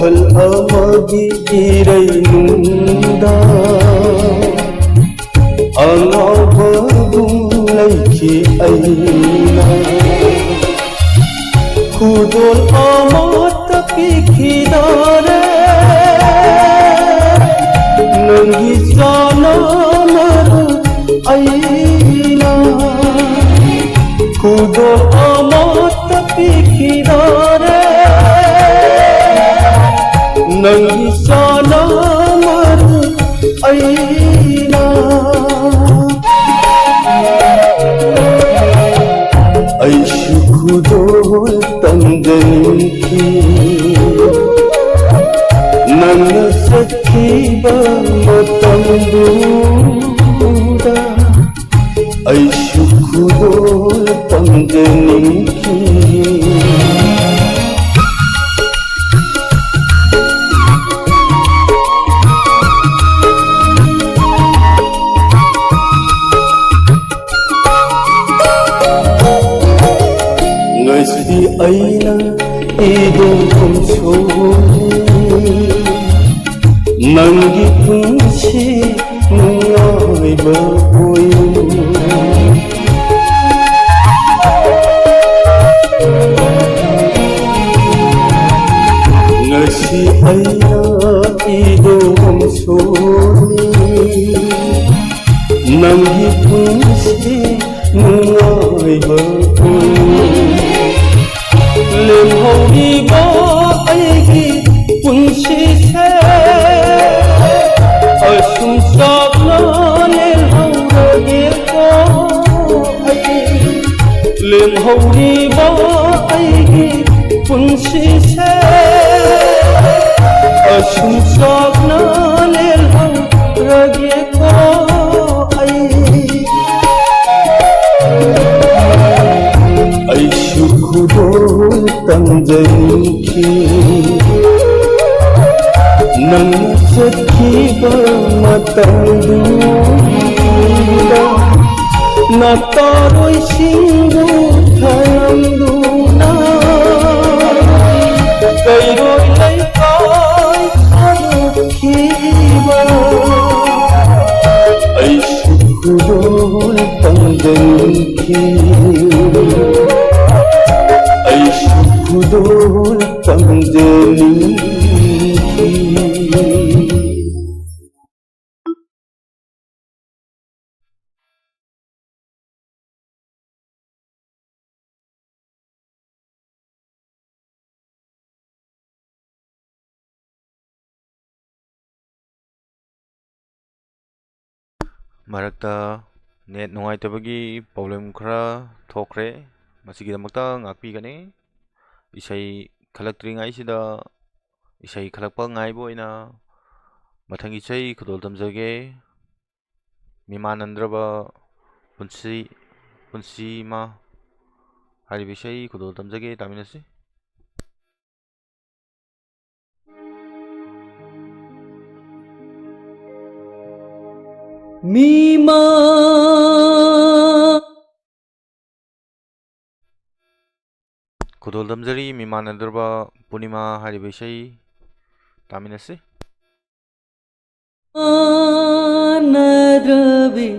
ꯋꯥꯈꯜ ꯑꯃꯒꯤ ꯏꯔꯩꯅꯨꯡꯗ ꯑꯉꯥꯎꯕꯒꯨꯝ ꯂꯩꯈꯤ ꯑꯩꯅ ꯈꯨꯗꯣꯜ ꯑꯃꯠꯇ ꯄꯤꯈꯤꯗꯔꯦ ꯅꯪꯒꯤ ꯆꯥꯅꯃꯔꯨ ꯑꯩꯅ ꯈꯨꯗꯣꯜ ꯑꯃꯠꯇ ꯄꯤꯈꯤꯗꯔꯦ ꯅꯪꯒꯤ ꯆꯥꯅꯃꯔꯨ ꯑꯩꯅ ꯑꯩꯁꯨ ꯈꯨꯗꯣꯜ ꯇꯝꯖꯅꯤꯡꯈꯤ ꯅꯪꯅ ꯆꯠꯈꯤꯕ ꯃꯇꯝꯗꯨꯗ ꯑꯩꯁꯨ ꯈꯨꯗꯣꯜ ꯇꯝꯖꯅꯤꯡꯈꯤ ngasi aina idong kumsoli nangi punsi nungai bakoy ngasi aina idong kumsoli nangi punsi nungai bakoy lemhꯧꯔꯤꯕ ꯑꯩꯒꯤ ꯄꯨꯟꯁꯤꯁꯦ ꯑꯁꯨꯝ ꯆꯥꯛꯅ ꯂꯦꯜꯍꯧꯔꯒꯦꯀꯣ ꯑꯩ lemhꯧꯔꯤꯕ ꯑꯩꯒꯤ ꯄꯨꯟꯁꯤꯁꯦ ꯑꯁꯨꯝ ꯆꯥꯛꯅ ꯂꯦꯜꯍꯧꯔꯒꯦꯀꯣ ꯑꯩꯁꯨ ꯈꯨꯗꯣꯜ ꯇꯝꯖꯅꯤꯡꯈꯤ ꯅꯪꯅ ꯆꯠꯈꯤꯕ ꯃꯇꯝꯗꯨꯗ ꯅꯥꯇꯥꯔꯣꯏꯁꯤꯡꯕꯨ ꯊꯅꯝꯗꯨꯅ ꯀꯩꯔꯣꯏ ꯂꯩꯀꯥꯏ ꯊꯥꯗꯣꯛꯈꯤꯕ ꯑꯩꯁꯨ ꯈꯨꯗꯣꯜ ꯇꯝꯖꯅꯤꯡꯈꯤ ꯑꯩꯁꯨ ꯈꯨꯗꯣꯜ ꯇꯝꯖꯅꯤꯡꯈꯤ ꯃꯔꯛꯇ ꯅꯦꯠ ꯅꯨꯡꯉꯥꯏꯇꯕꯒꯤ ꯄ꯭ꯔꯣꯕ꯭ꯂꯦꯝ ꯈꯔ ꯊꯣꯛꯈ꯭ꯔꯦ ꯃꯁꯤꯒꯤꯗꯃꯛꯇ ꯉꯥꯛꯄꯤꯒꯅꯤ ꯏꯁꯩ ꯈꯜꯂꯛꯇ꯭ꯔꯤꯉꯩꯁꯤꯗ ꯏꯁꯩ ꯈꯜꯂꯛꯄ ꯉꯥꯏꯕ ꯑꯣꯏꯅ ꯃꯊꯪꯒꯤ ꯏꯁꯩ ꯈꯨꯗꯣꯜ ꯇꯝꯖꯒꯦ ꯃꯤꯃꯥꯟꯅꯗ꯭ꯔꯕ ꯄꯨꯟꯁꯤꯃ ꯍꯥꯏꯔꯤꯕ ꯏꯁꯩ ꯈꯨꯗꯣꯜ ꯇꯝꯖꯒꯦ ꯇꯥꯃꯤꯟꯅꯁꯤ ꯃꯤꯃꯥ ꯈꯨꯗꯣꯜ ꯇꯝꯖꯔꯤ ꯃꯤꯃꯥꯟꯅꯗ꯭ꯔꯕ ꯄꯨꯔꯅꯤꯃꯥ ꯍꯥꯏꯔꯤꯕ ꯏꯁꯩ ꯇꯥꯃꯤꯟꯅꯁꯤ ꯅꯗ꯭ꯔꯕꯤ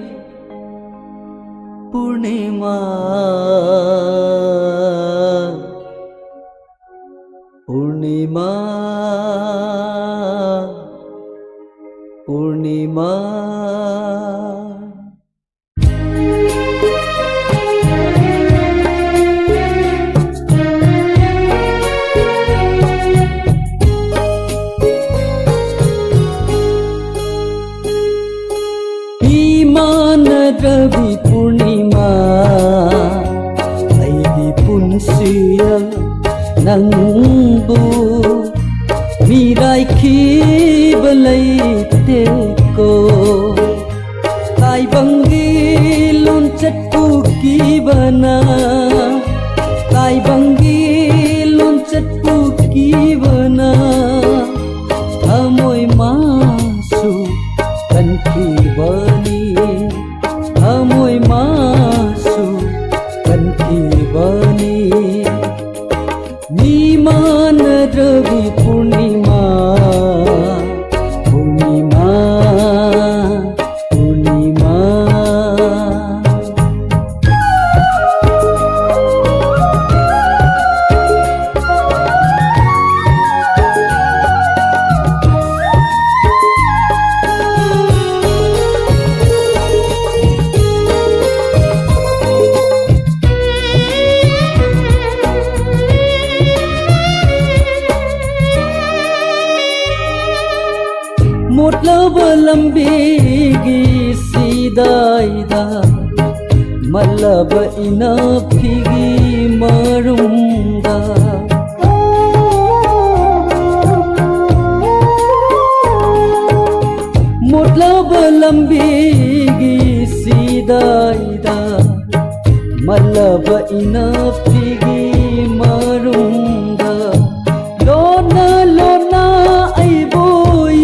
ꯄꯨꯔꯅꯤꯃꯥ ꯄꯨꯔꯅꯤꯃꯥ ꯄꯨꯔꯅꯤꯃꯥ ꯏꯃꯥꯟꯅꯗ꯭ꯔꯕꯤ ꯄꯨꯔꯅꯤꯃꯥ ꯑꯩꯒꯤ ꯄꯨꯟꯁꯤꯌ ꯅꯪꯕꯨ ꯃꯤꯔꯥꯏꯈꯤꯕ ꯂꯩꯇꯦꯀꯣ ꯇꯥꯏꯕꯪꯒꯤ ꯂꯣꯟꯆꯠꯄꯨ ꯀꯤꯕꯅ ꯇꯥꯏꯕꯪꯒꯤ ꯂꯣꯟꯆꯠꯄꯨ ꯀꯤꯕꯅ ꯊꯃꯣꯏ ꯃꯥꯁꯨ ꯀꯟꯈꯤꯕꯅꯤ ꯊꯃꯣꯏ ꯃꯥꯁꯨ ꯀꯟꯈꯤꯕꯅꯤ ꯃꯤꯃꯥꯟꯅꯗ꯭ꯔꯕꯤ ꯄꯨꯔꯅꯤꯃꯥ ꯂꯝꯕꯤꯒꯤ ꯁꯤꯗꯥꯏꯗ ꯃꯜꯂꯕ ꯏꯅꯥꯛꯐꯤꯒꯤ ꯃꯔꯨꯝꯗ ꯃꯣꯠꯂꯕ ꯂꯝꯕꯤꯒꯤ ꯁꯤꯗꯥꯏꯗ ꯃꯜꯂꯕ ꯏꯅꯥꯛꯐꯤꯒꯤ ꯃꯔꯨꯝꯗ ꯂꯣꯟꯅ ꯂꯣꯟꯅ ꯑꯩꯕꯨ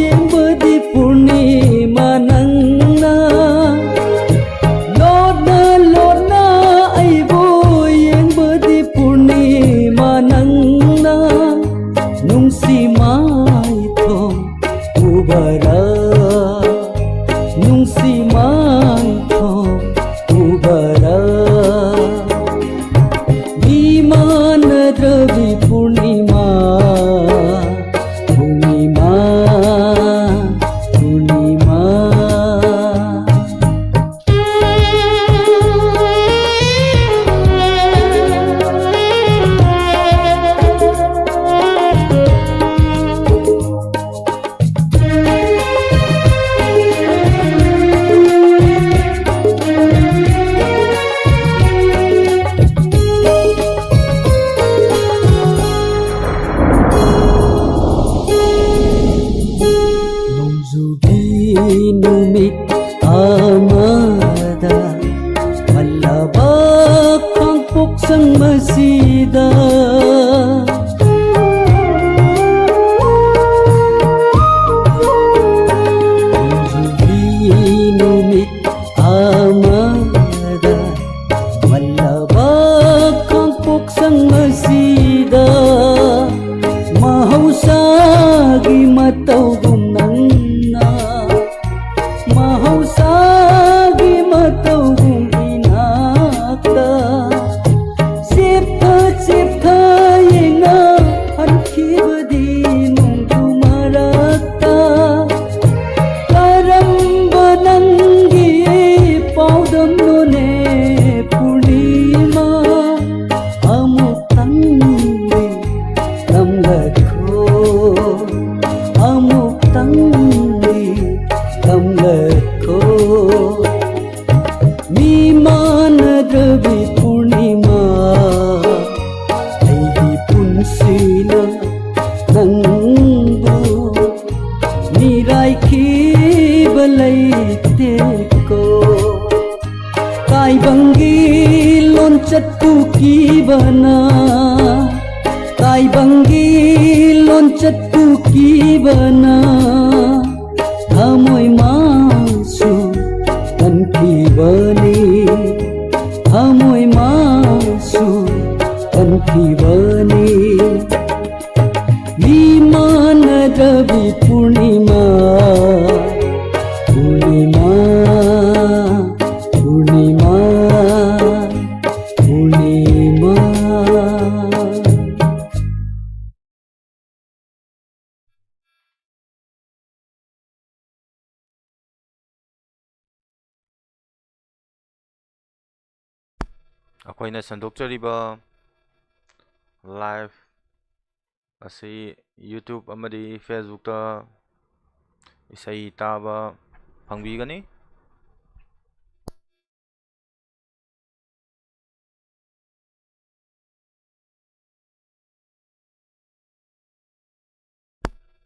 ꯌꯦꯡꯕꯗꯤ ꯄꯨꯔꯅꯤꯃꯥ ꯅꯪꯅ ꯂꯣꯟꯅ ꯂꯣꯟꯅ ꯑꯩꯕꯨ ꯌꯦꯡꯕꯗꯤ ꯄꯨꯔꯅꯤꯃꯥ ꯅꯪꯅ ꯅꯨꯡꯁꯤ ꯃꯥꯏꯊꯣꯡ ꯎꯕꯔꯥ ꯅꯨꯡꯁꯤ ꯃꯥꯏꯊꯣꯡ ꯎꯕꯔꯥ ವಿಮಾನದ್ರವಿ Purnima Purnima Purnima Numit amada malaba kang puksang masida numit amada malaba kang puksang masida mahausagi matawgum nangna mahausagi matawgum inakta siptha siptha yenga hankhibadi nungdu marakta karamba nangi paudam none purnima amuk tangdi lamgakho amuk tangdi lamgakho विमानद्रवी पूर्णिमा अैगी पुन्सिना नंबु मिराइखिबा लैतेको ताइबंगी लोंचत्तु किबना ताइबंगी लोंचत्तु किबना थमोय मासु तन्खिबनी थमोय मासु तन्खिबनी विमानद्रवी पूर्णिमा पूर्णिमा पूर्णिमा पूर्णिमा ꯑꯩꯈꯣꯏꯅ ꯁꯟꯗꯣꯛꯆꯔꯤꯕ live ꯑꯁꯤ YouTube ꯑꯃꯗꯤ ꯐꯦꯁꯕꯨꯛꯇ ꯏꯁꯩ ꯇꯥꯕ ꯐꯪꯕꯤꯒꯅꯤ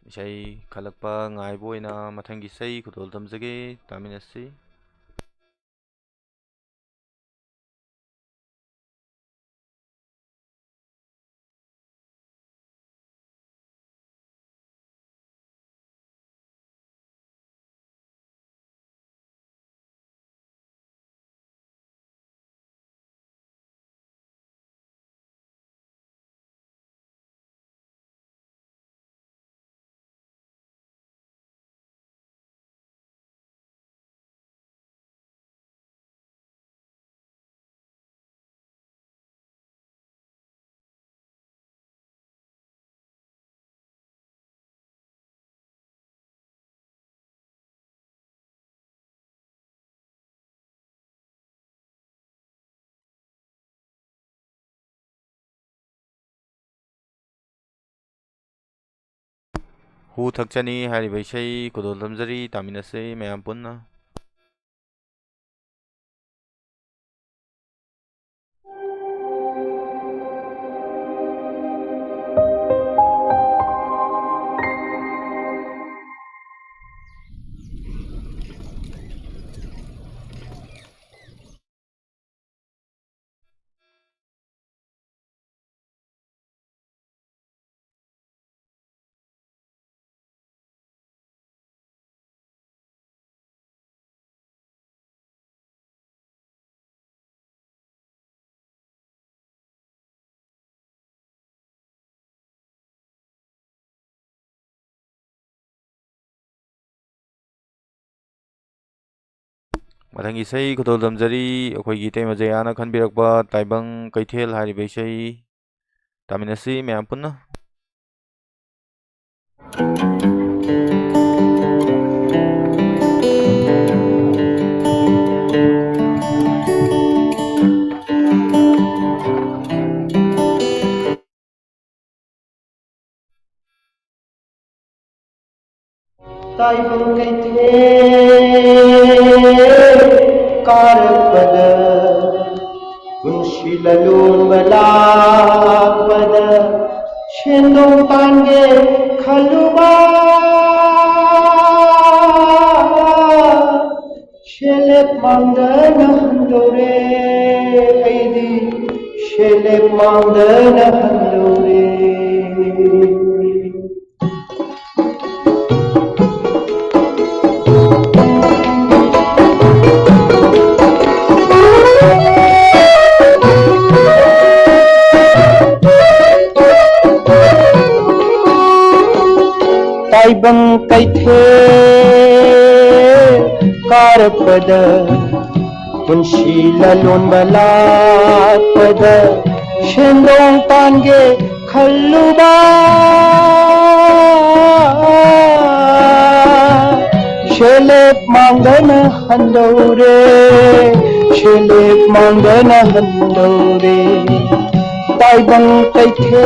ꯏꯁꯩ ꯈꯜꯂꯛꯄ ꯉꯥꯏꯕ ꯑꯣꯏꯅ ꯃꯊꯪꯒꯤ ꯏꯁꯩ ꯈꯨꯗꯣꯜ ꯇꯝꯖꯒꯦ ꯇꯥꯃꯤꯟꯅꯁꯤ ꯍꯨ ꯊꯛꯆꯅꯤ ꯍꯥꯏꯔꯤꯕ ꯏꯁꯩ ꯈꯨꯗꯣꯜ ꯇꯝꯖꯔꯤ ꯇꯥꯃꯤꯟꯅꯁꯤ ꯃꯌꯥꯝ ꯄꯨꯟꯅ ꯃꯊꯪꯒꯤ ꯏꯁꯩ ꯈꯨꯗꯣꯜ ꯇꯝꯖꯔꯤ ꯑꯩꯈꯣꯏꯒꯤ ꯏꯇꯩꯃ ꯖꯌꯥꯅ ꯈꯟꯕꯤꯔꯛꯄ ꯇꯥꯏꯕꯪ ꯀꯩꯊꯦꯜ ꯍꯥꯏꯔꯤꯕ ꯏꯁꯩ ꯇꯥꯃꯤꯟꯅꯁꯤ ꯃꯌꯥꯝ ꯄꯨꯟꯅ ताइबं कैथे कारपद उनशिललोन बलापद शेंदों तांगे खलुबा शेलेप मांदन हंदोरे ऐदी शेलेप मांदन हंदोरे ताइबं कैथे कारपद उनशिललोन बलापद शेंदों तांगे खल्लुबा शेलेप मांगन हंदोरे शेलेप मांगन हंदोरे ताइबं कैथे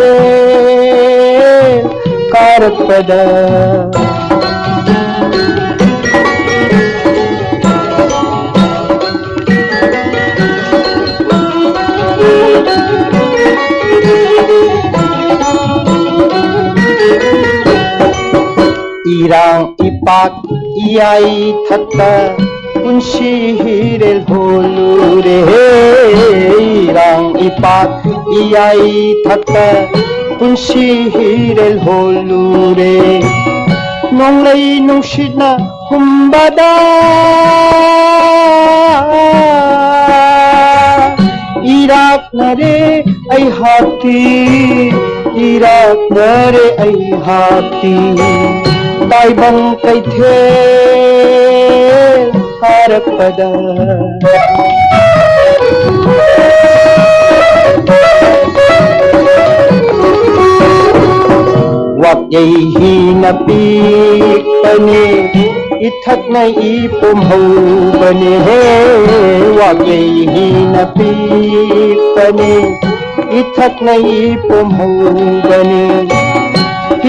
कारपद irang ipak iyai thakta punshi hirel holure irang ipak iyai thakta punshi hirel holure nonglei nungshina humbada irak nare ai hati irak nare ai hati ताइबं कैथे कारपद वाक्यैहि न पीकने इथक न इपुमहौबने वाक्यैहि न पीकने इथक न इपुमहौबने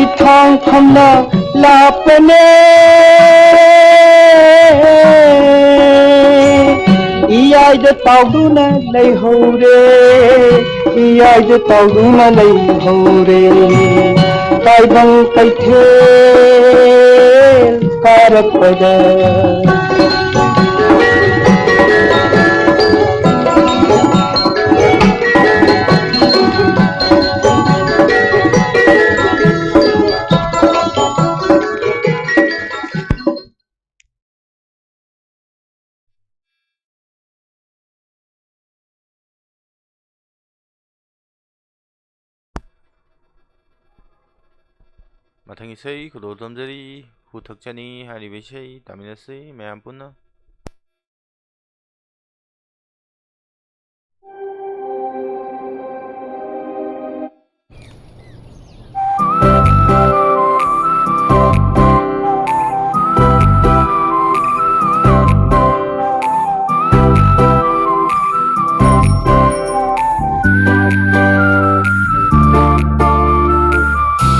इथांग खमना लापने इयाद ताउदुना लेहौरे इयाद ताउदुना लेहौरे ताइबं कैथे कारपद ꯃꯊꯪꯒꯤ ꯏꯁꯩ ꯈꯨꯗꯣꯜ ꯇꯝꯖꯔꯤ ꯍꯨ ꯊꯛꯆꯅꯤ ꯍꯥꯏꯔꯤꯕ ꯏꯁꯩ ꯇꯥꯃꯤꯟꯅꯁꯤ ꯃꯌꯥꯝ ꯄꯨꯟꯅ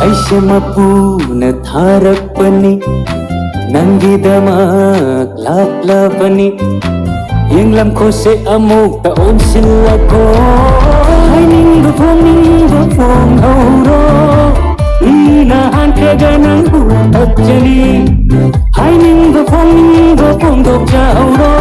ꯑꯩꯁꯦ ꯃꯄꯨꯅ ꯊꯥꯔꯛꯄꯅꯤ ꯅꯪꯒꯤꯗꯃꯛ ꯂꯥꯛꯂꯕꯅꯤ ꯌꯦꯡꯂꯝꯈꯣꯁꯦ ꯑꯃꯨꯛꯇ ꯑꯣꯟꯁꯤꯜꯂꯛꯈꯣ ꯍꯥꯏꯅꯤꯡꯕ ꯐꯣꯡꯍꯧꯔꯣ ꯃꯤꯅ ꯍꯥꯟꯈ꯭ꯔꯒ ꯅꯪꯕꯨ ꯊꯛꯆꯅꯤ ꯍꯥꯏꯅꯤꯡꯕ ꯐꯣꯡꯗꯣꯛꯆꯍꯧꯔꯣ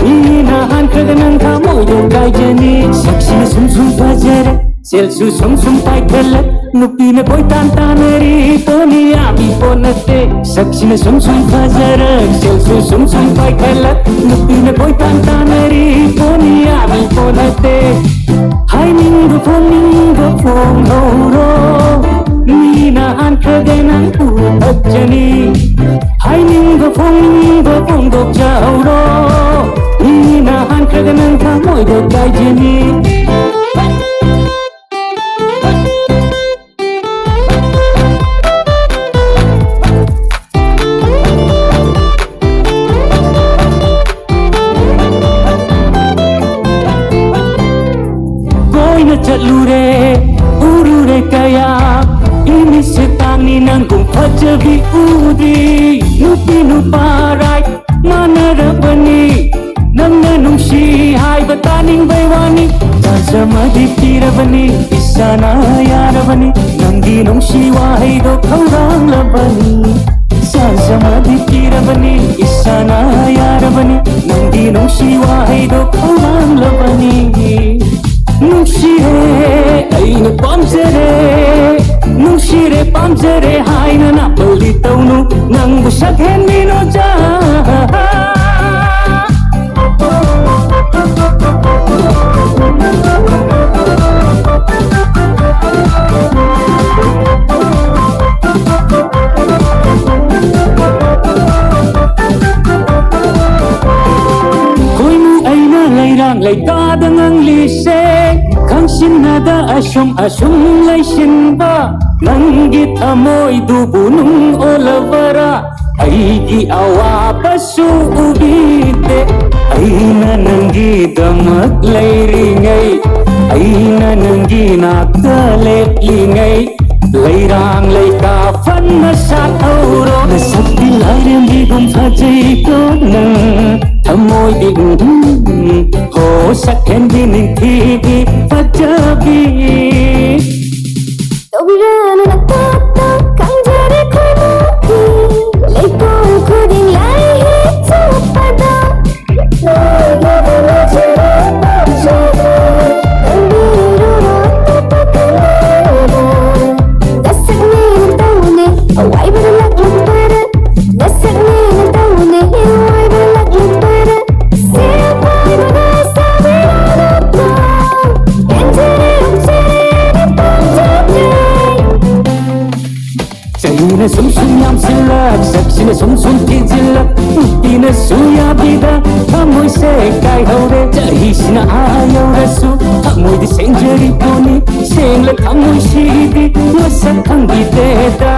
ꯃꯤꯅ ꯍꯥꯟꯈ꯭ꯔꯒ ꯅꯪ ꯊꯃꯣꯏꯗꯣ ꯀꯥꯏꯖꯅꯤ ꯁꯛꯁꯤꯅ ꯁꯨꯝ ꯐꯖꯔꯦ ꯁꯦꯜꯁꯨ ꯁꯨꯝ ꯄꯥꯏꯈꯠꯂꯛ ꯅꯨꯄꯤꯅ ꯀꯣꯏꯇꯥꯟ ꯇꯥꯟꯅꯔꯤ ꯄꯣꯅꯤ ꯌꯥꯝꯃꯤ ꯄꯣꯠ ꯅꯠꯇꯦ ꯁꯛꯁꯤꯅ ꯁꯨꯝ ꯐꯖꯔꯛ ꯁꯦꯜꯁꯨ ꯁꯨꯝ ꯄꯥꯏꯈꯠꯂꯛ ꯅꯨꯄꯤꯅ ꯀꯣꯏꯇꯥꯟ ꯇꯥꯟꯅꯔꯤ ꯄꯣꯅꯤ ꯌꯥꯝꯃꯤ ꯄꯣꯠ ꯅꯠꯇꯦ ꯍꯥꯏꯅꯤꯡꯕ ꯐꯣꯡꯍꯧꯔꯣ ꯃꯤꯅ ꯍꯥꯟꯈ꯭ꯔꯒ ꯅꯪꯕꯨ ꯊꯛꯆꯅꯤ ꯍꯥꯏꯅꯤꯡꯕ ꯐꯣꯡꯗꯣꯛꯆꯍꯧꯔꯣ ꯃꯤꯅ ꯍꯥꯟꯈ꯭ꯔꯒ ꯅꯪ ꯊꯃꯣꯏꯗ ꯀꯥꯏꯖꯅꯤ चलूरे उरूरे कया इनिसे तानी नंगुम फजबी उदी नुपी नुपाराय मानरबनी नंगना नुंशी हाय बतानिंग बैवानी जाजमदी तीरबनी इसाना यारबनी नंगी नुंशी वाही दो खौरांग लबनी जाजमदी तीरबनी इसाना यारबनी नंगी नुंशी वाही दो खौरांग लबनी नुंशीरे अइना पामजरे हाइना नापल्ली तौनु नंगु सकहेन्बिनो जा कोइनु अइना लैरांग लैतादा nganglise khangsinada asum laisinba nangi thamoi dubu nung olavara aigi awapasu ubite aina nangi damak lairingai aina nangi nakta leplingai leirang leika fanna sathoro nasakti lairem digum phajai ko nang thamoi ding ho sakhen din thi fajabi Tobirana nakata kanjare khoki leiko khudin lai he chopada logo mujhe pachada tandiru rat pakala dasne taune awai balak lumpara dasne taune awai balak lumpara se pai bagasa verana enjere Sina sum yam silak saksina sum tijilak Tina suya bida Hamoy se kai haure Jahi sina ayaw rasu Hamoy di senjari puni Senglak hamoy shidi Masak ang giteta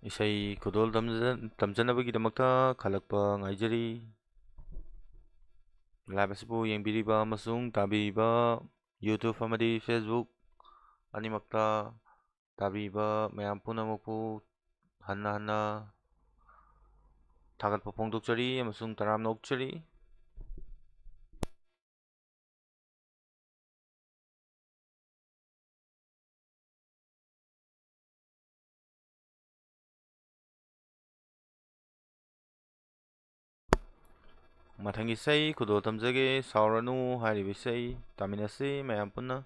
isai khudol tamjanabagidamakta khalakpa ngaijari live asibu yengbiriba amasung tabiriba YouTube amadi Facebook animakta tabiriba mayam punamapu hanna thagatpa phongdokjari amasung taramna okjari mathang isai khudol tamjage sauranu hairiba isai taminasi mayam punna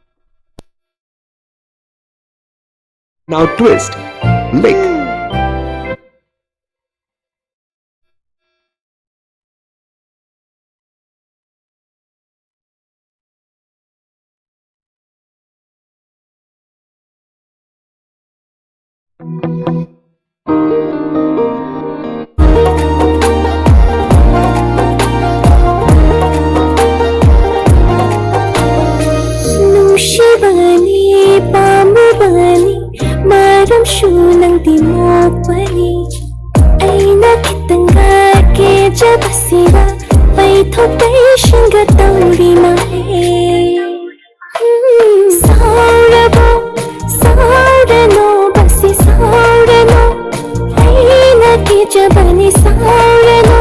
Now twist, lick, Nushibani, pamubani, maram shunang timopani. Aina kitanga ke jabasiba, paithotai shinga tauri male. Saurabo, saurano, basi saurano. Aina ke jabani saurano,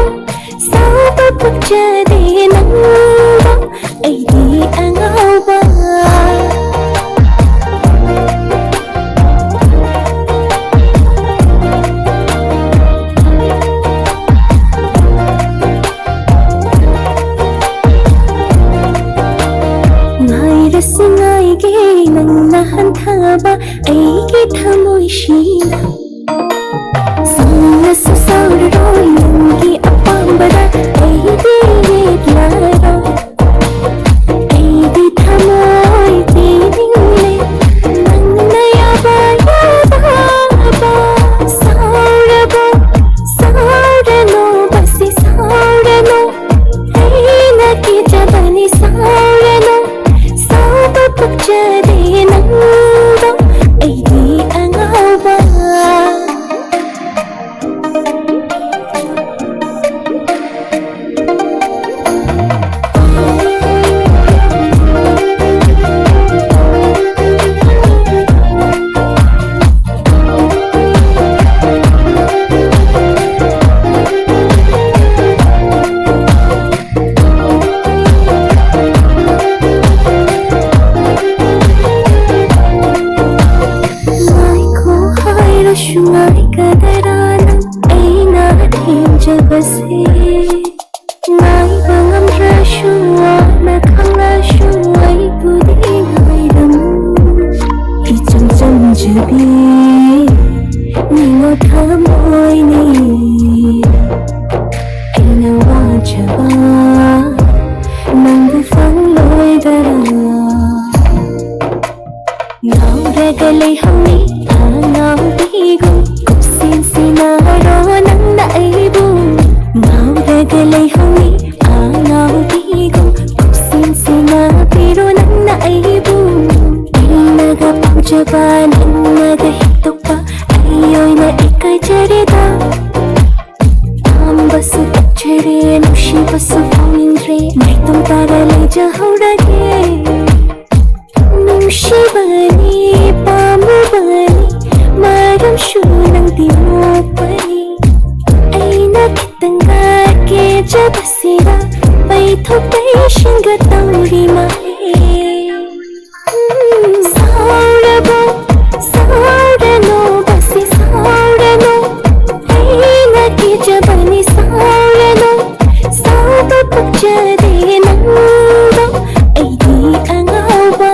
sauba pukjade nangba, aidi angauba. Ngaige nangna hanthaba aigi thamoi shina Sangna sasauro nangi apambara aigi yetlaro aigi thamoi tiningle nangna yaba yaba saurabo saurano basi saurano aina ki jabani saurano sauba pukjade nangba aidi angauba Shungai kadarana aina thinjabase ngai bangam rashua na khamrashu ai pudi ngairam icham cham jabi ningo thamoi ni aina wajaba nangu fangloi dara ngau regalai hami ngau bigo kupsin sinaro nangna aibu ngau regalai hami ngau bigo kupsin sinapiro nangna aibu inaga pujaba nangnaga hitopa ayoy na ikay jarida ambasu tachare nushibasu pamindre naitum tarale jahaurage Nushibani, pamubani, maram shunang timopani. Aina kitanga ke jabasiba, paithotai shinga tauri male. Saurabo, saurano, basi saurano. Aina ki jabani saurano, sauba pukjade nangba, aidi angauba.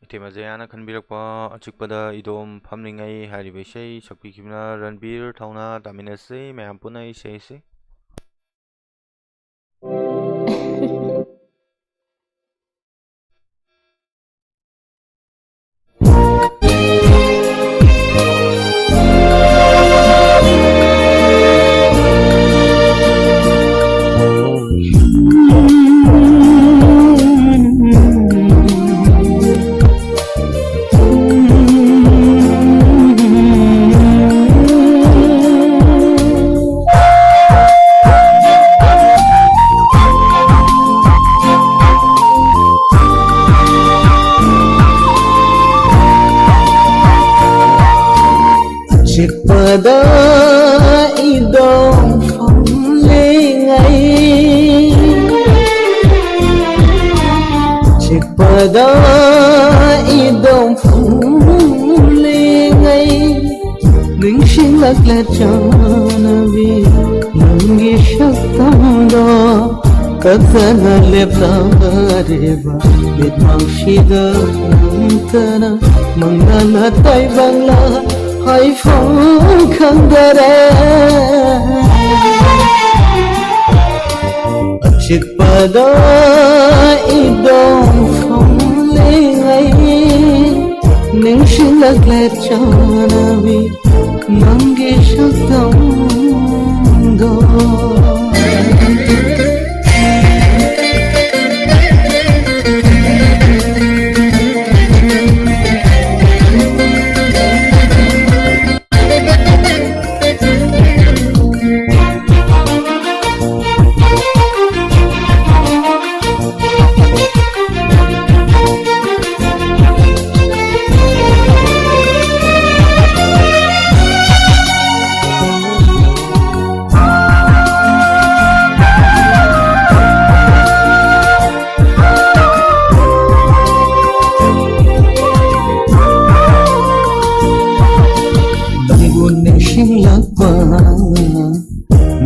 ꯏꯊꯦꯃꯖꯌꯥꯅ ꯈꯟꯕꯤꯔꯛꯄ ꯑꯆꯤꯛꯄꯗ ꯏꯗꯣꯝ ꯐꯝꯂꯤꯉꯩ ꯍꯥꯏꯔꯤꯕ ꯏꯁꯩ ꯁꯛꯄꯤꯈꯤꯕꯅ ꯔꯟꯕꯤꯔ ꯊꯧꯅꯥ ꯇꯥꯃꯤꯟꯅꯁꯤ ꯃꯌꯥꯝ ꯄꯨꯟꯅ ꯏꯁꯩ ꯑꯁꯤ idom phong lên ấy pada idom phong lên ấy ning sinh lạc lệ chana vi nangi shaktam do kathana lepta reva bit maushida nantana mangala tai bangla hai phong khandare achik pada idom phong lên ấy ning sinh lạc lệ chana vi nangi shaktam do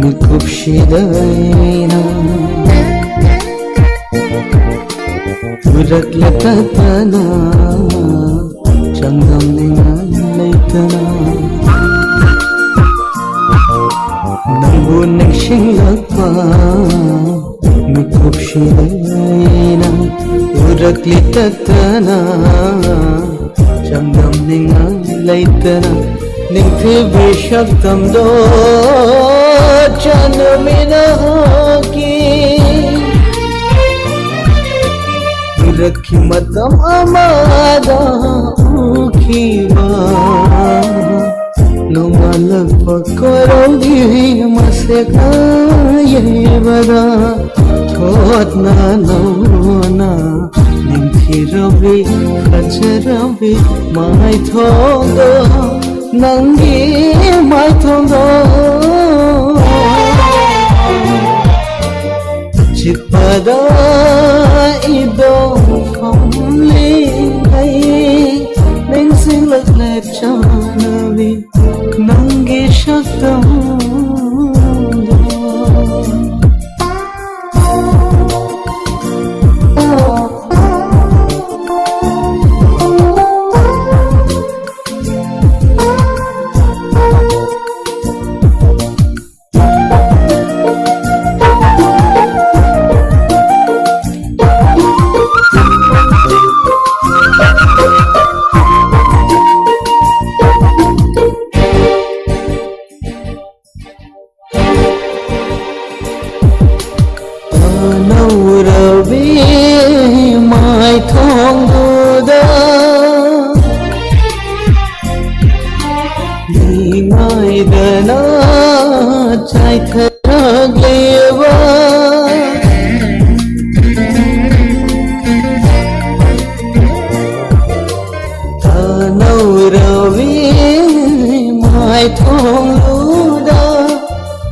Mikupshidayna Uraklatana Chandam ningalaytana Nambu nikshilakpa Mikupshidayna Uraklatana Chandam ningalaytana Ningthi bishaktam do Chan mina ki rakhi matam amada ukhiwa numalak pakorodi maseka yevada thot na nona ningthi rabi khachrabi mai thondo nangi mai thondo pada idom phong lên ấy nên sinh lực lệ chana vi nangi shaktam mai thong da ni mai dana chai thara geva tanau ravi mai thong da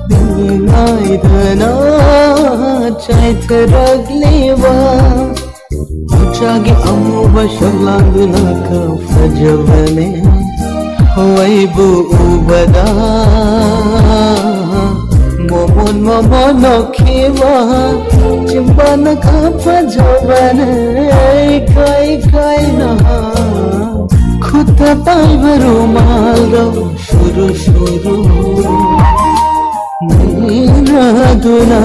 ni mai dana chai thara geva Chagi amuba shalangna ka fajvane hoibu ubada momon okhiwa chimbana ka fajvane kai na khuta paivaru malro shuru nina duna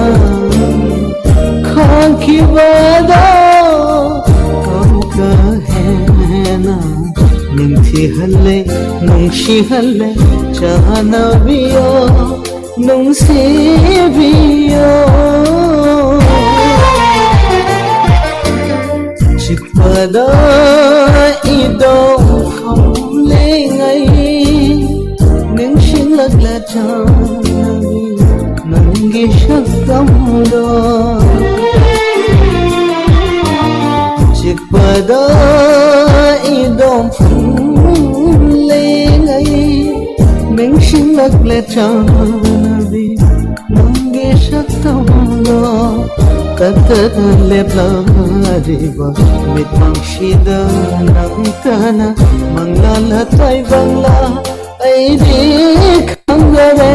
khaki bada Ningthi halle nungshi halle chana biyo nungsi biyo chikpada idom phong lên ấy ningshi lagla chana biyo nangi shaktam do chikpada idom phong lên ấy ꯅꯤꯡꯁꯤꯡꯂꯛꯂꯦ ꯆꯥꯅꯕꯤ ꯅꯪꯒꯤ ꯁꯛꯇꯝꯗꯣ ꯀꯠꯇꯅ ꯂꯦꯞꯂꯛꯂꯤꯕ ꯃꯤꯠꯃꯪꯁꯤꯗ ꯅꯪꯇꯅ ꯃꯪꯂꯥꯜꯅ ꯇꯥꯏꯕꯪꯂꯥ ꯑꯩꯗꯤ ꯈꯪꯗꯔꯦ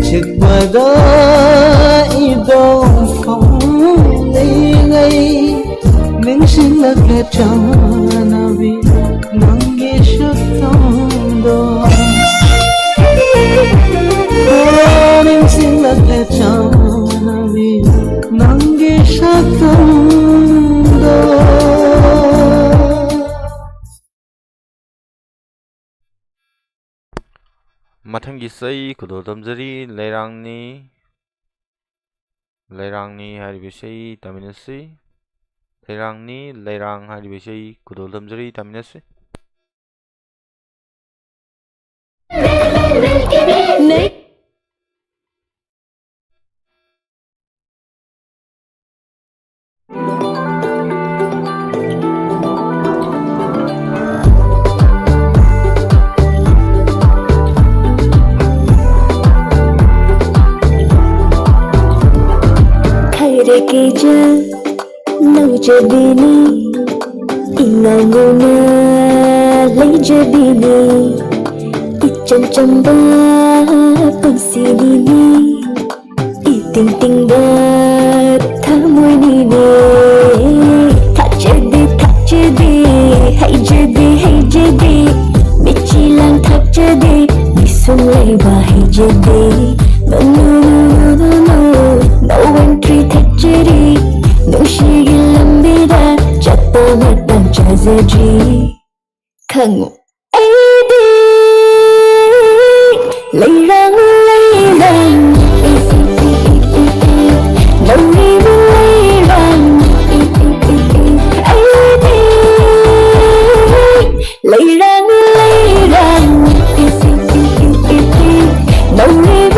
ꯆꯤꯛꯄꯗ 이동 phong ningsilagla chanavi nange shatando ningsilagla chanavi nange shatando ꯃꯊꯪꯒꯤ ꯆꯩ ꯈꯨꯗꯣꯜ ꯇꯝꯖꯔꯤ ꯂꯩꯔꯥꯡꯅꯤ ꯍꯥꯏꯔꯤꯕ ꯏꯁꯩ ꯇꯥꯃꯤꯟꯅꯁꯤ ꯂꯩꯔꯥꯡ ꯍꯥꯏꯔꯤꯕ ꯏꯁꯩ ꯈꯨꯗꯣꯜ ꯇꯝꯖꯔꯤ ꯇꯥꯃꯤꯟꯅꯁꯤ Kejal naujabini inganguna lejabini icham-chamba pansinini iting-tingba thamoinini thakjadi haijadi michilang thakjadi misumlaiba haijadi no entry thakjari nushigi lambida chappa matam chazaji khangu aidi leirang nauri leirang aidi leirang nauri leirang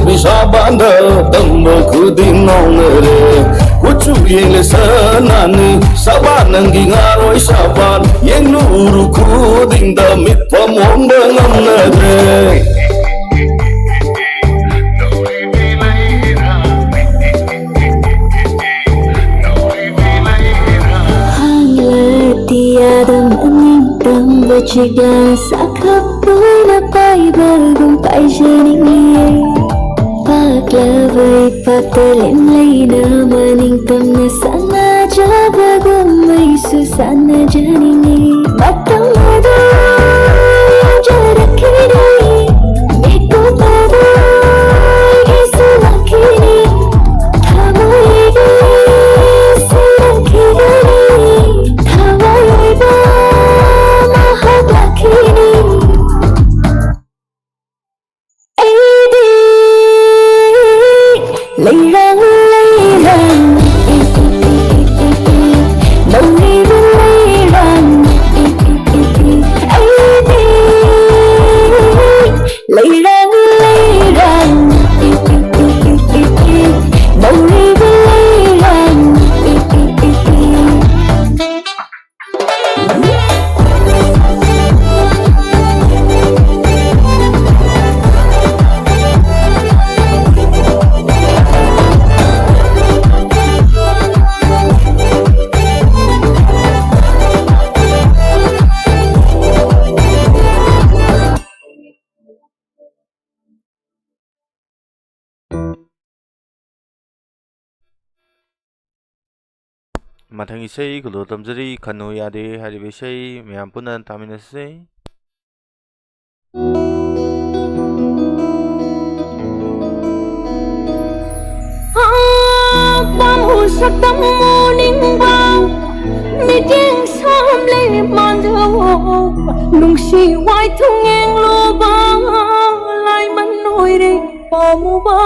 Bisabanda tambo kuding nongere kucu yele sanani sabanang gingaroi saban yang nuru kuding damit pamonda ngamnade Chigla sakapoi na pai bagong pai janing paglaway pagtalin lay na maning tam na sana jabagong may susana janing matang maday jarakini meko maday isulakini thamoy silang kirani thamoy ꯃꯊꯪ ꯏꯁꯩ ꯈꯨꯜꯂꯣ ꯇꯝꯖꯔꯤ ꯈꯟꯅꯨ ꯌꯥꯗꯦ ꯍꯥꯏꯔꯤꯕ ꯏꯁꯩ ꯃꯌꯥꯝ ꯄꯨꯟꯅ ꯇꯥꯃꯤꯟꯅꯁꯤ꯫ Sắc tâm muning bao miting sam le manjo nung si wai thung eng lo ba lai man noi re pa mu ba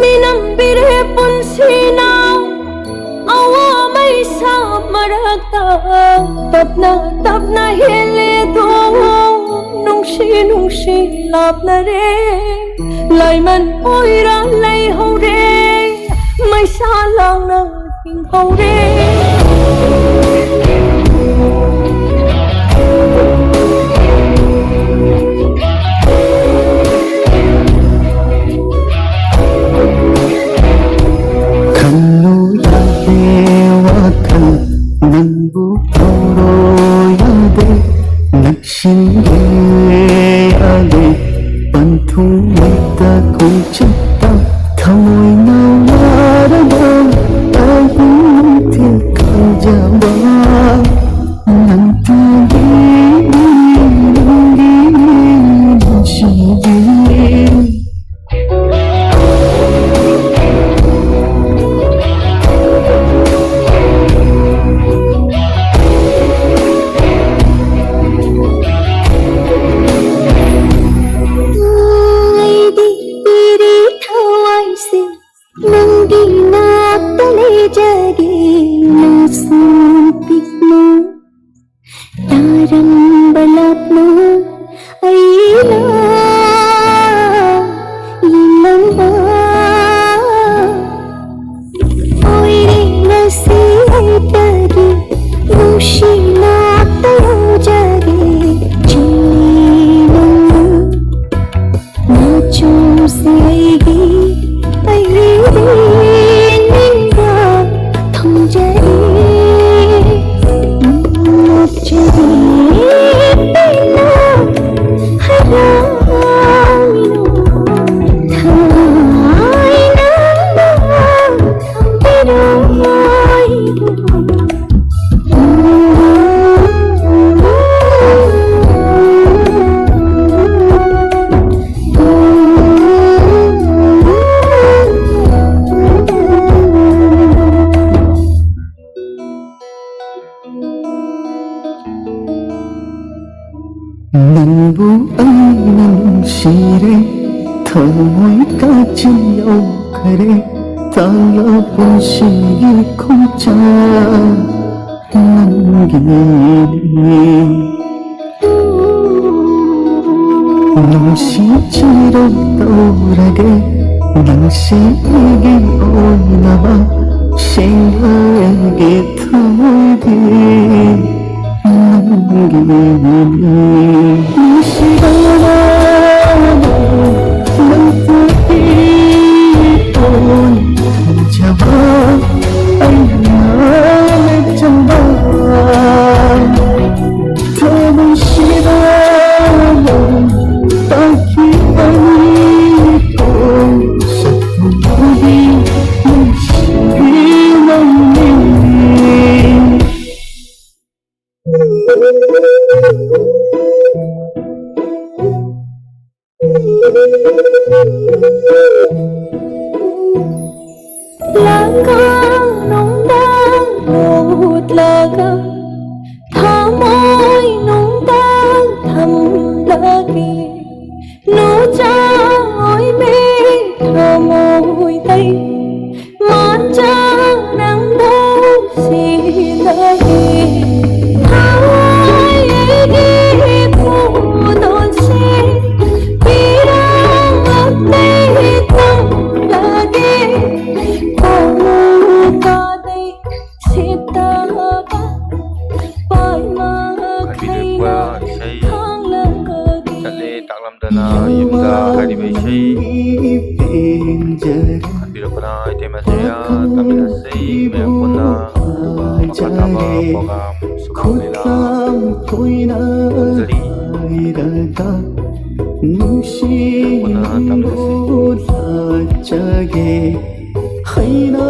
minam bire pun si nau awa mai sa marakta tapna hele do nung si lap na re lai man oi ra lai ho re mai sa lang na ting ho re Kallu yade wakal nanbu toro yade nakshinge yade bantu mita kuchita thamoi na marada agu til kanjaba nanti shiji Nanbu ai nan shire thamoi ka chiyo kare tala punshi khoncha nangini Nangshi chiro taurage nangshi igi oinaba shengage thamoi di Punnah tamnasi. Jage haina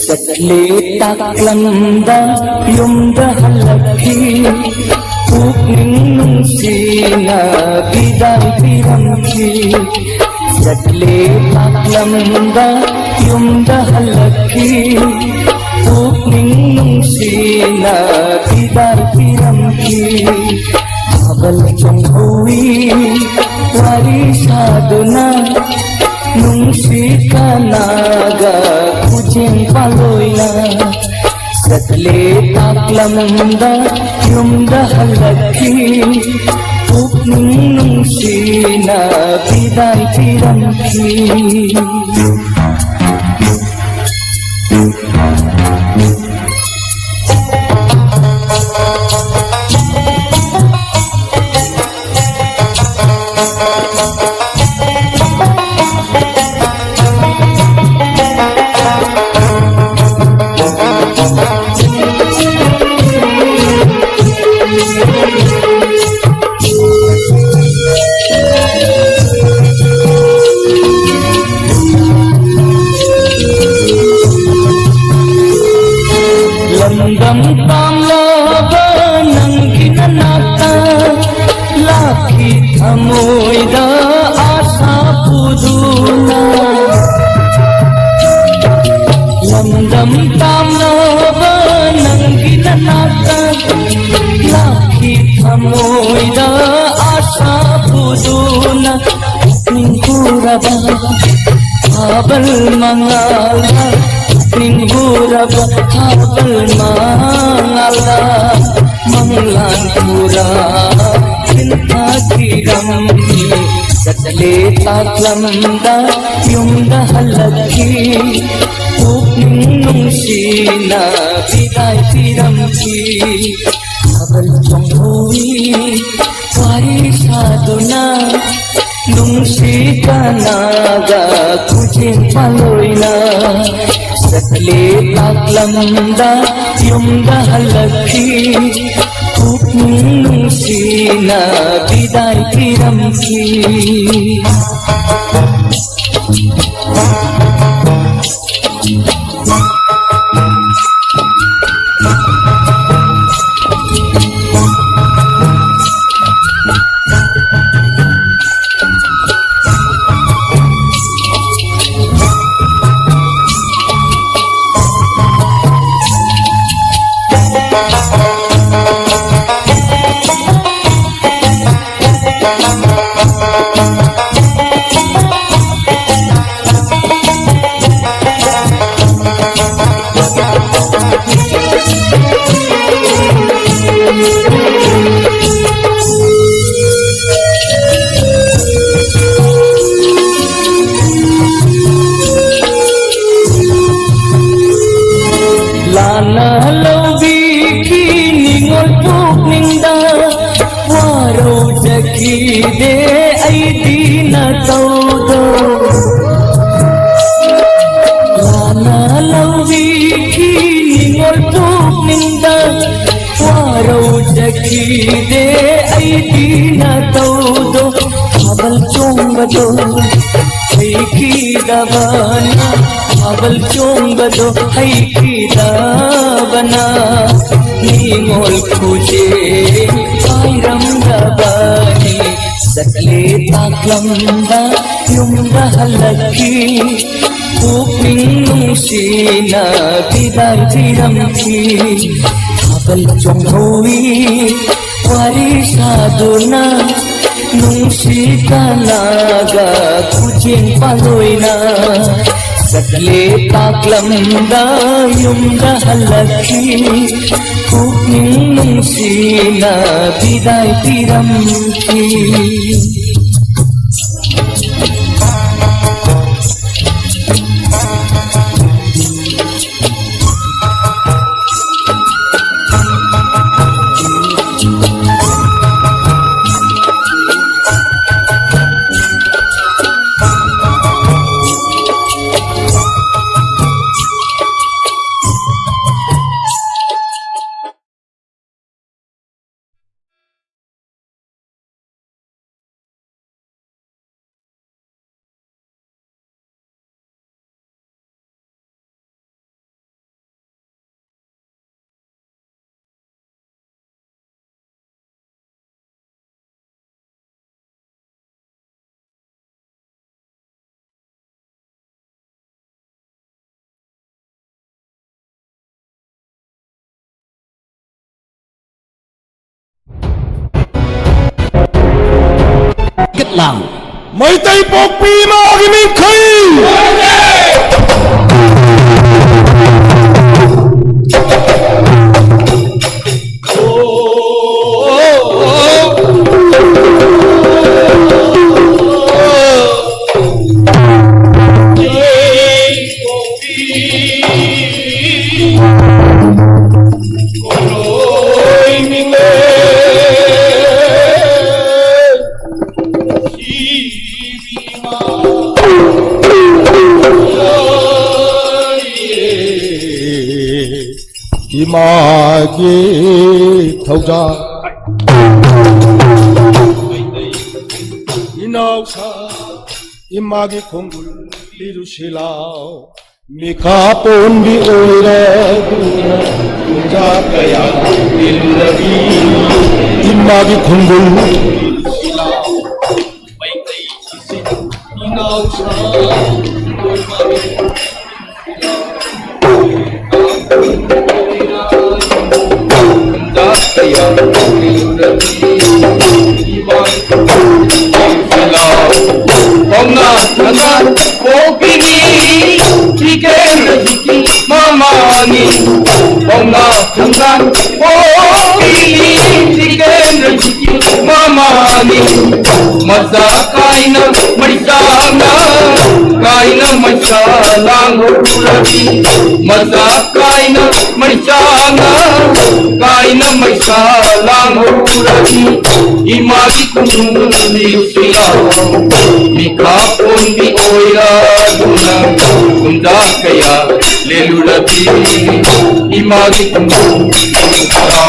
Sakle taklamda yumda halaki Pukning nungsina bidang piramki Sakle taklamda yumda halaki Pukning nungsina bidang piramki Abal chong hui wari saduna Nungsi kanaga kucing paloina Sakle taklamda yumda halaki Pukning nungsina bidang piramki Landam tamlaba nangina nata Laki thamoida asa puduna Landam tamlaba nangina nata Laki thamoida asa puduna Ningkuraba abal mangalda Ningguraba habal mangala Manglan pura cinta kiram Sakle taklamda yumda halaki Pukning nungsina bidai piramki Habal chong hui wari saduna Nungsi kanaga kucing paloina Sakle taklamda yumda halaki Pukning nungsina bidai piramki Lana lobi kini ngol pukningda Waro jaki de ay di na taudo Lana lobi kini ngol pukningda Waro jaki de ay di na taudo Abal chong bado ay kidabana Abal chong bado ay kidabana Ningol kuje ay ramdabani Sakle taklamda yumda halaki Pukning nungsina bidai piramki Abal chong hui wari saduna Nungsi kanaga kucing paloina Sakle taklamda yumda halaki Pukning nungsina bidai piramki kết lòng mấy tay bọc pi mà cái mình khơi 이마기 터자 이나우사 이마기 공굴 이루실라오 미카 본비 오이라 자가야 일러기 이마기 공굴 이루실라오 이나우사 Masa kaina maisana kaina maisalang hurati masa kaina maisana kaina maisalang hurati imagi kumuli sila mikapon di oira duna kunda kaya lelurati imagi kumuli sila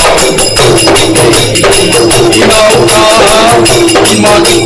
imagi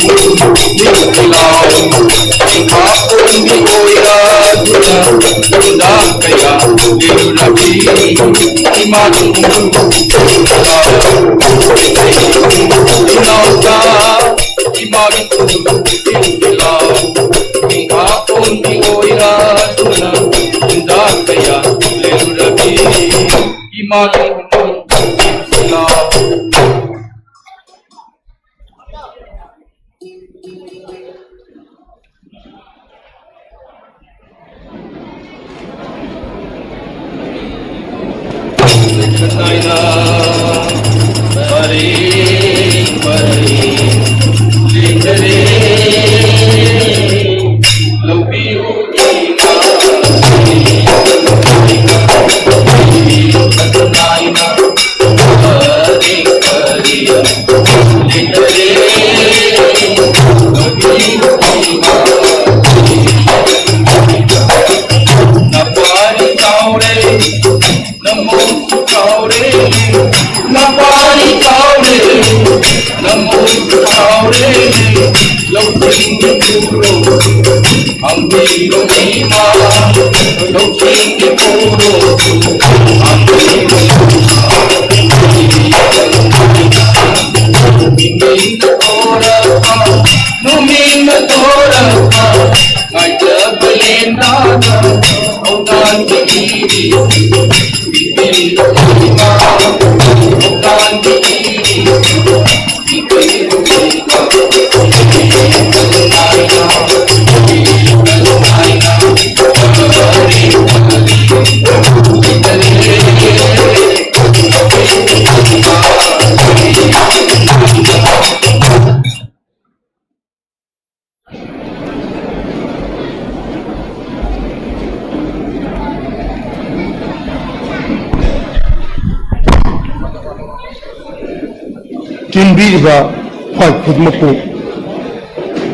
김비리바 화이푸드먹고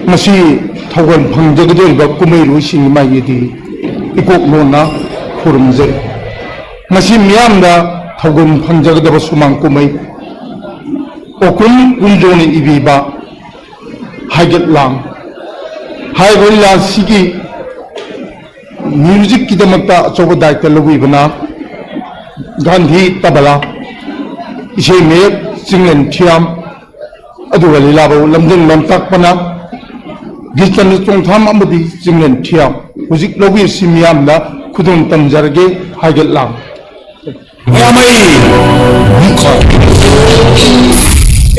마시 타원 방적이들과 꿈의 루싱이 마이디 이곡 로나 후름제 마시 미암다 타원 방적이들과 수망 꿈의 오군 운종의 이비바 하이get랑 하이걸라 시기 뮤직 기대먹다 저거 다이텔로고 이거나 간디 따발라 이제 매 Singlen Thiam Aduga Lilabo Lamdin Lamtakpana Gitan Chongtham Amadi Singlen Thiam Huzik Logi Simiam La Kudun Tamjarge Haget Lam Yamai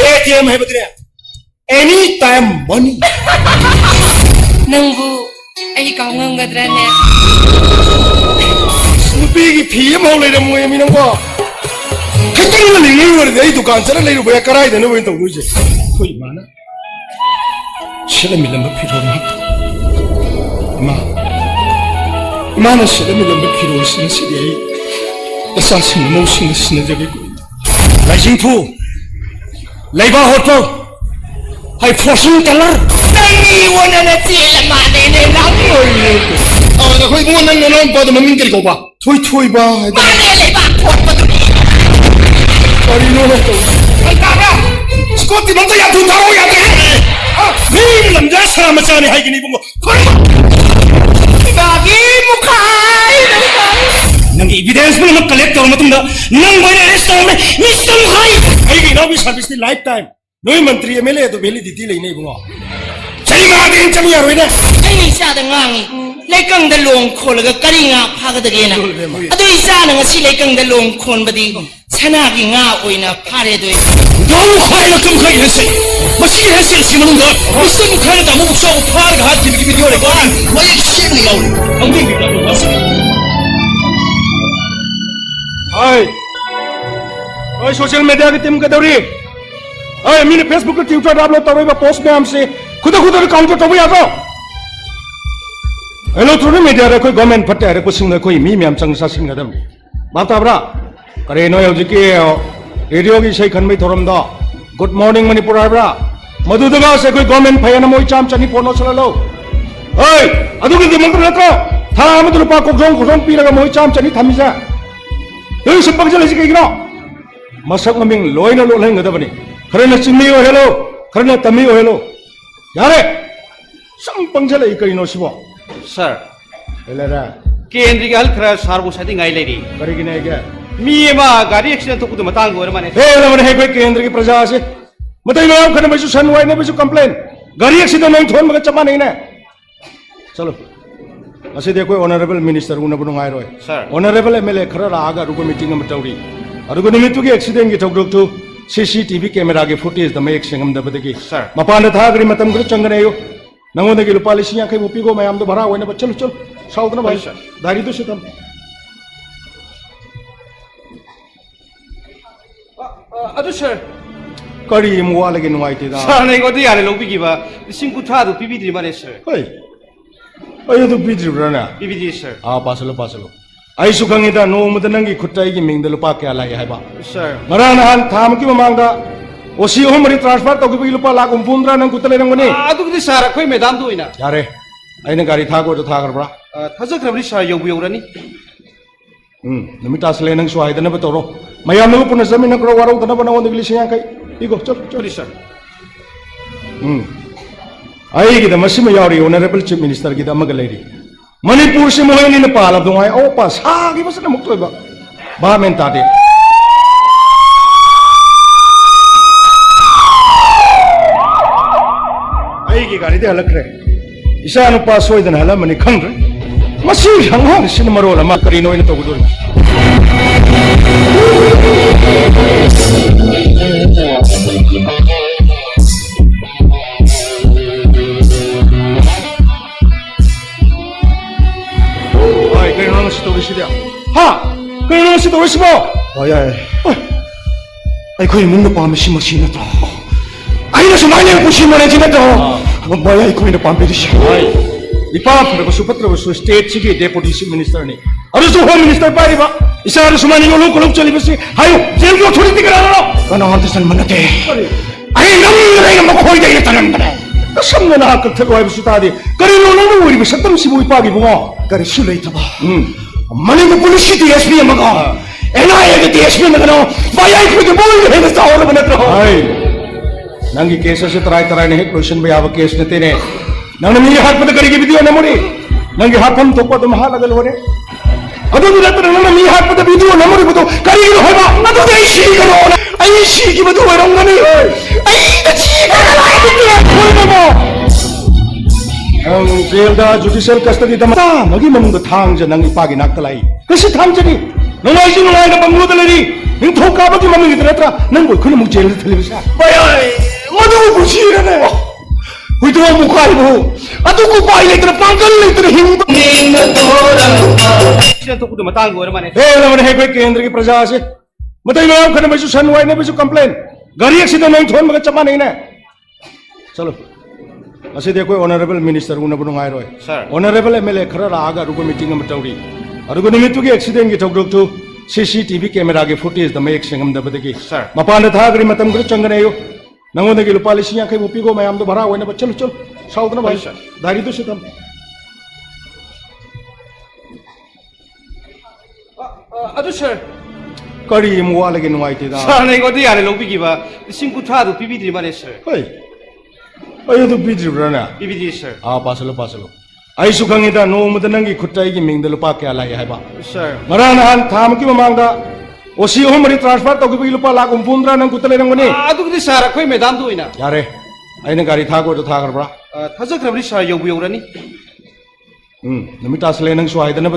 ATM है बदरिया anytime money. Nangbu ay kaungangadrane. Nupi phi mau le mo mi nang ko. Khitang le le le dukan chara le ru ba karai da no ben tong lu je. Khoi mana. Shila mi lam phi ro ma. Mana shila mi lam phi ro sin si de. Asa sin mo sin sin je ge. Lai jing thu. Lai ba hotel. Hai fortune teller. Nangni wana na tila mane ne lang. Na khoi mo nang nang pa da mamin kari ko ba. Thui ba. Mane le ba thot pa tu. Ari no na to. Ai ka ba. Scotty man ta ya thu tharo ya de. Ni lam ja sa ma cha ni hai gini bungo. Bagi mukai Nang evidence mo na collect tor matung da nang mai arrest tor me Mr. Mukai. Ai gi no bi service ni lifetime. Noi mantri MLA to validity le nei bungo. Chai ma din chami ya roi na. Ai sa da ngang lekang da long khol ga kari nga pha ga da ge na adu isa na ngasi lekang da long khon badi sana gi nga oina pha re doi Dau khai na kum khai hese. Masi hese si manung da. Mr. Mukai da mo so phar ga hat ki video le ba. Wai shin ni yaw. Ang ding bi da lo wasi. Ai social media की team का दौरी आई मैंने Facebook और Twitter upload तब post में हमसे खुद counter तब याद इलेक्ट्रॉनिक मीडिया रे कोई गवर्नमेंट फटे रे कुछ सिंह कोई मी मैम संग सासिन गदम बात ताबरा करे नो हौजी की रेडियो की सही खन में थोरम दा गुड मॉर्निंग मणिपुर आबरा मधुदगा से कोई गवर्नमेंट फयन मोई चाम चनी फोनो चलो ओए अदु की मंत्र लको था हम रुपा को जों पीरगा मोई चाम चनी थमिजा यही संपर्क चले से कहीं मसक ममिंग लोइन लो लेंगे दबनी खरना चिन्नी हो हेलो खरना तमी हो हेलो यारे संपंग चले कहीं नो शिवो सर हेले रा केंद्रीय हेल्थ खरा सारबो साथी ngai लेरी करी किने क्या मी एमा गाड़ी एक्सीडेंट तो कुछ मतंग गोर माने हे लमन है कोई केंद्र की प्रजा से मतलब मैं खरना में सन वाई ने भी कंप्लेन गाड़ी एक्सीडेंट नहीं थोन मगर चमा नहीं ना चलो असे देखो ऑनरेबल मिनिस्टर उन बनु ngai roi sir honourable MLA खरा रागा रुको मीटिंग में तौरी अरुगो निमित्तु की एक्सीडेंट की थोक तो सीसीटीवी कैमरा के फुटेज द मेक सिंगम दबदगी सर मपान था गरी मतम गुरु चंगने यो नंगोदगी लुपा लिसिंग याखै मुपीगो मयाम दो भरा होने चलो चलो साउदन भाई दारी तो सितम अदु सर करी मुवा लगे नुवाइते दा सर नै गोदि यारे लोबी गिबा लिसिंग कुथा दु पीबीदी माने सर होय अयो तो बिद्रिब्राना पीबीदी सर आ पासलो आई सुखंगिदा नोमद नंगी खुट्टाई की मिंग लुपा क्या लाई हाइबा सर मरा नहान थाम की ममांगा ओसी ओमरी ट्रांसफर तो की लुपा लाख उम्पुंद्रा नंग कुतले रंगनी अदु की सर अखोय मैदान दोइना यारे आइना गाड़ी थागो तो थागरब्रा थाजख्रबनि सर यौबु यौरानी नमिता सले नंग सुहाइदन बतरो मयाम नु पुन जमीन करो वारो दन बनाव दगली सिया kai इगो चल सर आई की द मसिम यावरी ऑनरेबल चीफ मिनिस्टर की द मगलेरी मणिपुर से मोहनी ने पाला दोंगाय ओ पास हागी बसना मुक्तोबा बा मेन तादे आई की गाड़ी दे हलक रे इसा नु पास होइदन हला मनि खंग रे मसी हंग सिन मरोला मा करिनो इन तो गुदुर 하! 그러는 것이 더 심어! 아야, 아이고, 문도 밤에 심었다. 아이너서 많이 보시면 해지겠다. 뭐야, 이거 밤에 드시. 이파, 그리고 수파트라고 스테이트 측의 데프티 미니스터니. 아르수 홈 미니스터 파리바. 이사르 수만이 요로 콜록 쩔리버시. 하요, 제일 오토리티가 알아. 나한테 살만하대. 아이, 너무 먹고 호이다 이랬다는 거다. 삼년아 끝에 와이브 수다디. 그리노는 우리 비슷한 15이파기 붕어. 그래, 술레이터봐. मणिपुर पुलिस की डीएसपी मगा एनआईए की डीएसपी मगनो बायाई को बोल रहे हैं सावर बनत रहो हाय नंगी केस से तराई ने क्वेश्चन में आव केस ने तेने नंग मी हाथ पद करी की वीडियो न मोरी नंगी हाथ हम तो पद महा लगल होने अदो बिलत नंग मी हाथ पद वीडियो न मोरी बतो करी रो होबा अदो दे शी करो आई शी की बतो रंग नहीं होय आई ची करा लाई बिटिया कोई न मो जेल दा जुडिशियल कस्टडी दा मगी ममुंग थांग ज नंग इपागी नाकलाई कसी थांग जनी नंगाई जी नंगाई दा बंगलो दा लेरी निंग थोका बगी ममुंग इतरा नंग कोई खुन मुग जेल थले बिसा बाय ꯑꯗꯨꯕꯨ ꯄꯨꯟꯁꯤꯔꯅꯦ ꯍꯨꯏꯗ꯭ꯔꯣ ꯃꯨꯈꯥꯏꯕꯨ ꯑꯗꯨꯕꯨ ꯎꯄꯥꯏ ꯂꯩꯇꯅ ꯄꯥꯡꯒꯜ ꯂꯩꯇꯅ ꯍꯤꯡꯕ ꯅꯤꯡꯅ ꯇꯣꯔꯝꯕ ꯑꯦꯛꯁꯤꯗꯦꯟ ꯊꯣꯛꯄꯗ ꯃꯇꯥꯡꯒꯤ ꯑꯣꯏꯔ ꯃꯥꯜꯂꯦ ꯍꯦꯜꯂꯕꯅꯦ ꯑꯩꯈꯣꯏ ꯀꯦꯟꯗ꯭ꯔꯒꯤ ꯄ꯭ꯔꯖꯥꯁꯦ ꯃꯇꯩ ꯃꯌꯥꯝ ꯈꯠꯅꯕꯁꯨ ꯁꯟ ꯋꯥꯏꯅꯕꯁꯨ ꯀꯝꯄ꯭ꯂꯦꯟ ꯒꯥꯔꯤ ꯑꯦꯛꯁꯤꯗꯦꯟ ꯑꯣꯏꯅ ꯊꯣꯟꯕꯒ ꯆꯞ ꯃꯥꯟꯅꯩꯅꯦ ꯆꯂꯣ ꯑꯁꯤꯗꯤ ꯑꯩꯈꯣꯏ ꯑꯣꯅꯔꯦꯕꯜ ꯃꯤꯅꯤꯁꯇꯔ ꯎꯅꯕ ꯅꯨꯡꯉꯥꯏꯔꯣꯏ ꯑꯣꯅꯔꯦꯕꯜ ꯑꯦꯝ ꯑꯦꯜ ꯑꯦ ꯈꯔ ꯂꯥꯛꯑꯒ ꯑꯗꯨꯒ ꯃꯤꯇꯤꯡ ꯑꯃ ꯇꯧꯔꯤ ꯑꯗꯨꯒ ꯅꯨꯃꯤꯠꯇꯨꯒꯤ ꯑꯦꯛꯁꯤꯗꯦꯟꯒꯤ ꯊꯧꯗꯣꯛꯇꯨ CCTV ꯀꯦꯃꯦꯔꯥꯒꯤ ꯐꯨꯇꯦꯖꯗ ꯃꯌꯦꯛ ꯁꯦꯡꯉꯝꯗꯕꯗꯒꯤ ꯃꯄꯥꯟꯗ ꯊꯥꯈ꯭ꯔꯤ ꯃꯇꯝ ꯈꯔ ꯆꯪꯒꯅꯦꯌꯨ ꯅꯪꯉꯣꯟꯗꯒꯤ ꯂꯨꯄꯥ 50,000 ꯄꯤꯒꯣ ꯃꯌꯥꯝꯗꯣ ꯚꯔꯥ ꯑꯣꯏꯅꯕ ꯆꯂꯣ ꯆꯂꯣ ꯁꯥꯎꯗꯅ ꯚꯥꯏ ꯗꯥꯏꯔꯤꯗꯨꯁꯨ ꯊꯝ ꯑꯗꯨ ꯁꯔ ꯀꯔꯤ ꯑꯃꯨꯛ ꯋꯥꯠꯂꯒꯦ ꯅꯨꯡꯉꯥꯏꯇꯦꯗ ꯁꯔꯅ ꯑꯩꯉꯣꯟꯗ ꯌꯥꯔꯦ ꯂꯧꯕꯤꯈꯤꯕ 50,000ꯗꯨ ꯄꯤꯕꯤꯗ꯭ꯔꯤ ꯃꯥꯜꯂꯦ ꯁꯔ ꯍꯣꯏ ꯑꯩ ꯑꯗꯨ ꯄꯤꯗ꯭ꯔꯤꯕ꯭ꯔꯥꯅꯦ ꯄꯤꯕꯤꯗ꯭ꯔꯤ ꯁꯔ ꯄꯥꯁꯜꯂꯣ ꯄꯥꯁꯜꯂꯣ ꯑꯩꯁꯨ ꯈꯪꯉꯤꯗ ꯅꯣꯡꯃꯗ ꯅꯪꯒꯤ ꯈꯨꯠꯇ ꯑꯩꯒꯤ ꯃꯤꯡꯗ ꯂꯨꯄꯥ ꯀꯌꯥ ꯂꯥꯛꯑꯦ ꯍꯥꯏꯕ ꯁꯔ ꯉꯔꯥꯡ ꯅꯍꯥꯟ ꯊꯥ ꯑꯃꯒꯤ ꯃꯃꯥꯡꯗ OC 3 ꯇ꯭ꯔꯥꯟꯁꯐꯔ ꯇꯧꯈꯤꯕꯒꯤ ꯂꯨꯄꯥ 1,50,000 ꯅꯪ ꯈꯨꯠꯇ ꯂꯩꯔꯝꯒꯅꯤ ꯑꯗꯨꯒꯤꯗꯤ ꯁꯔ ꯑꯩꯈꯣꯏ ꯃꯦꯗꯥꯝꯗ ꯑꯣꯏꯅ ꯌꯥꯔꯦ ꯑꯩꯅ ꯒꯥꯔꯤ ꯊꯥꯈꯣꯏꯗꯣ ꯊꯥꯈ꯭ꯔꯕ꯭ꯔꯥ ꯊꯥꯖꯈ꯭ꯔꯕꯅꯤ ꯁꯔ ꯌꯧꯔꯅꯤ ꯅꯨꯃꯤꯠ ꯇꯥꯁꯜꯂꯦ ꯅꯪ ꯁ꯭ꯋꯥꯏꯗꯅꯕ